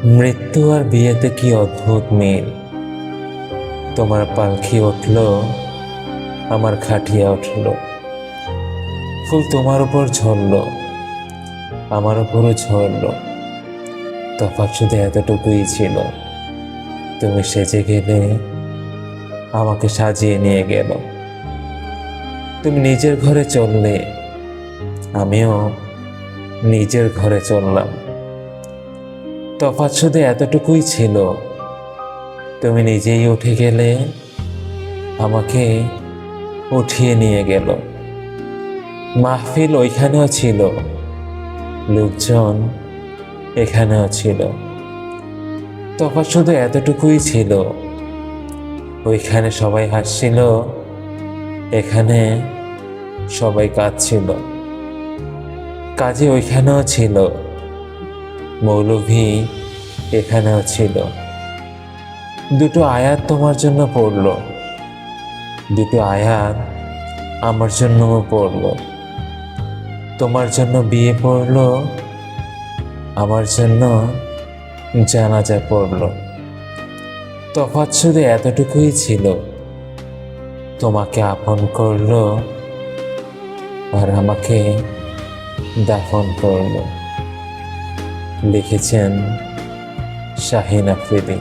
মৃত্যু আর বিয়েতে কি অদ্ভুত মিল। তোমার পালকি উঠল, আমার খাটিয়া উঠল। ফুল তোমার উপর ঝরল, আমার উপরও ঝরল। তফাৎ শুধু এতটুকুই ছিল, তুমি সেজে গেলে, আমাকে সাজিয়ে নিয়ে গেল। তুমি নিজের ঘরে চললে, আমিও নিজের ঘরে চললাম। তফাৎ শুধু এতটুকুই ছিল, তুমি নিজেই উঠে গেলে, আমাকে উঠিয়ে নিয়ে গেল। মাহফিল ওইখানেও ছিল, লোকজন এখানেও ছিল। তফাৎ শুধু এতটুকুই ছিল, ওইখানে সবাই হাসছিল, এখানে সবাই কাঁদছিল। কাজী ওইখানেও ছিল, মৌলভী এখানেও ছিল। দুটো আয়াত তোমার জন্য পড়ল, দুটো আয়াত আমার জন্যও পড়ল। তোমার জন্য বিয়ে পড়ল, আমার জন্য জানাজা পড়ল। তফাৎ শুধু এতটুকুই ছিল, তোমাকে আপন করলো আর আমাকে দাফন করলো। লিখেছেন শাহিন আফ্রিদি।